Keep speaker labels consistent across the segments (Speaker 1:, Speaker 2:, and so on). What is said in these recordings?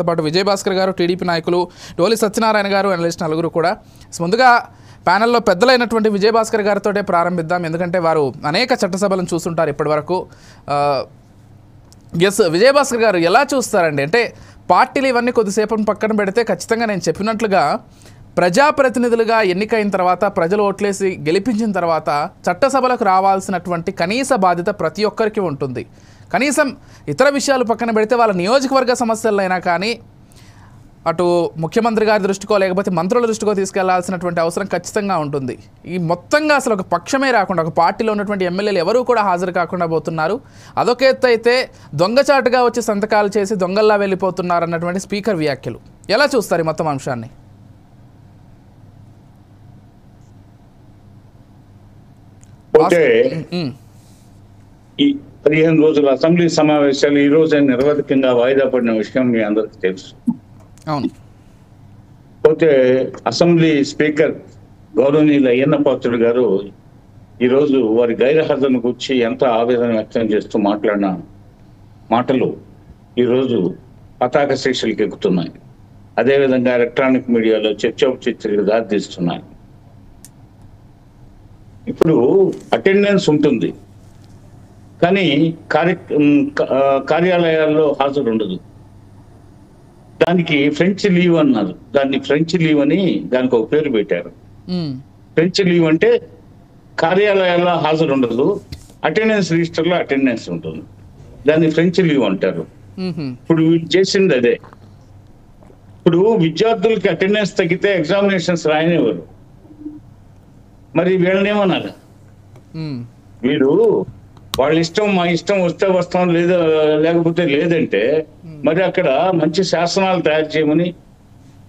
Speaker 1: పాటు విజయభాస్కర్ గారు, టీడీపీ నాయకులు, డోలి సత్యనారాయణ గారు, అనలిస్ట్ నలుగురు కూడా. ముందుగా ప్యానెల్లో పెద్దలైనటువంటి విజయభాస్కర్ గారితో ప్రారంభిద్దాం. ఎందుకంటే వారు అనేక చట్టసభలను చూస్తుంటారు ఇప్పటివరకు. ఎస్, విజయభాస్కర్ గారు ఎలా చూస్తారండి? అంటే పార్టీలు ఇవన్నీ కొద్దిసేపు పక్కన పెడితే ఖచ్చితంగా నేను చెప్పినట్లుగా ప్రజాప్రతినిధులుగా ఎన్నికైన తర్వాత, ప్రజలు ఓట్లేసి గెలిపించిన తర్వాత చట్టసభలకు రావాల్సినటువంటి కనీస బాధ్యత ప్రతి ఒక్కరికి ఉంటుంది. కనీసం ఇతర విషయాలు పక్కన పెడితే వాళ్ళ నియోజకవర్గ సమస్యలైనా కానీ అటు ముఖ్యమంత్రి గారి దృష్టికో లేకపోతే మంత్రుల దృష్టికో తీసుకెళ్లాల్సినటువంటి అవసరం ఖచ్చితంగా ఉంటుంది. ఈ మొత్తంగా అసలు ఒక పక్షమే రాకుండా, ఒక పార్టీలో ఉన్నటువంటి ఎమ్మెల్యేలు ఎవరూ కూడా హాజరు కాకుండా పోతున్నారు. అదొక ఎత్తు అయితే దొంగచాటుగా వచ్చి సంతకాలు చేసి దొంగల్లా వెళ్ళిపోతున్నారు అన్నటువంటి స్పీకర్ వ్యాఖ్యలు. ఎలా చూస్తారు ఈ మొత్తం అంశాన్ని?
Speaker 2: ఈ 15 రోజుల అసెంబ్లీ సమావేశాలు ఈ రోజు నిరవధికంగా వాయిదా పడిన విషయం మీ అందరికీ తెలుసు.
Speaker 1: అవును.
Speaker 2: పోతే అసెంబ్లీ స్పీకర్ గౌరవనీయులు అయ్యన్న పాత్రుడు గారు ఈరోజు వారి గైర్హాజరును గురించి ఎంత ఆవేదన వ్యక్తం చేస్తూ మాట్లాడిన మాటలు ఈరోజు పతాక శీర్షికలకు ఎక్కుతున్నాయి. అదేవిధంగా ఎలక్ట్రానిక్ మీడియాలో చర్చోపచర్చలకు దారితీస్తున్నాయి. ఇప్పుడు అటెండెన్స్ ఉంటుంది, కానీ కార్యాలయాల్లో హాజరు ఉండదు. దానికి ఫ్రెంచ్ లీవ్ అన్నారు. దాన్ని ఫ్రెంచ్ లీవ్ అని దానికి ఒక పేరు పెట్టారు. ఫ్రెంచ్ లీవ్ అంటే కార్యాలయాల్లో హాజరు ఉండదు, అటెండెన్స్ రిజిస్టర్ లో అటెండెన్స్ ఉంటుంది. దాన్ని ఫ్రెంచ్ లీవ్ అంటారు. ఇప్పుడు వీళ్ళు చేసింది అదే. ఇప్పుడు విద్యార్థులకి అటెండెన్స్ తగ్గితే ఎగ్జామినేషన్స్ రాయనివ్వరు. మరి వీళ్ళనేమన్నారు? వీరు వాళ్ళ ఇష్టం, మా ఇష్టం వస్తే వస్తాం, లేదా లేకపోతే లేదంటే మరి అక్కడ మంచి శాసనాలు తయారు చేయమని,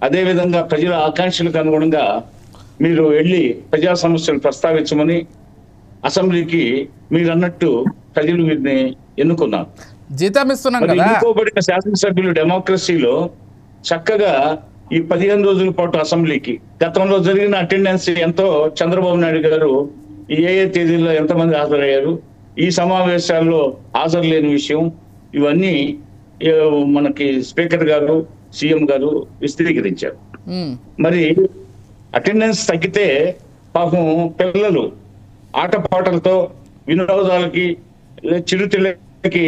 Speaker 2: అదేవిధంగా ప్రజల ఆకాంక్షలకు అనుగుణంగా మీరు వెళ్ళి ప్రజా సమస్యలు ప్రస్తావించమని అసెంబ్లీకి మీరు అన్నట్టు ప్రజలు వీరిని ఎన్నుకున్నారు. ఎన్నుకోబడిన శాసనసభ్యులు డెమోక్రసీలో చక్కగా ఈ 15 రోజుల పాటు అసెంబ్లీకి గతంలో జరిగిన అటెండెన్స్ ఎంతో, చంద్రబాబు నాయుడు గారు ఏ తేదీల్లో ఎంతమంది హాజరయ్యారు, ఈ సమావేశాల్లో హాజరు లేని విషయం, ఇవన్నీ మనకి స్పీకర్ గారు, సీఎం గారు విశదీకరించారు. మరి అటెండెన్స్ తగ్గితే పాపం పిల్లలు ఆటపాటలతో, వినోదాలకి, చిరుతిళ్ళకి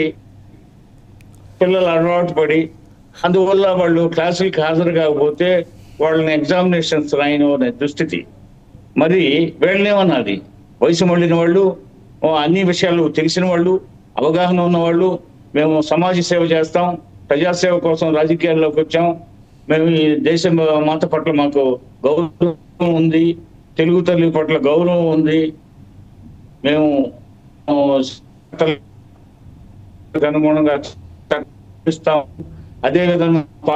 Speaker 2: పిల్లలు అలవాటు పడి అందువల్ల వాళ్ళు క్లాసులకి హాజరు కాకపోతే వాళ్ళని ఎగ్జామినేషన్స్ రాయను అనే దుస్థితి. మరి వీళ్ళనేమన్నది? వయసు మళ్ళిన వాళ్ళు, అన్ని విషయాలు తెలిసిన వాళ్ళు, అవగాహన ఉన్నవాళ్ళు, మేము సమాజ సేవ చేస్తాం, ప్రజాసేవ కోసం రాజకీయాల్లోకి వచ్చాం, మేము ఈ దేశ మాత పట్ల మాకు గౌరవం ఉంది, తెలుగు తల్లి పట్ల గౌరవం ఉంది, మేము అనుగుణంగా ఇస్తాం, అదేవిధంగా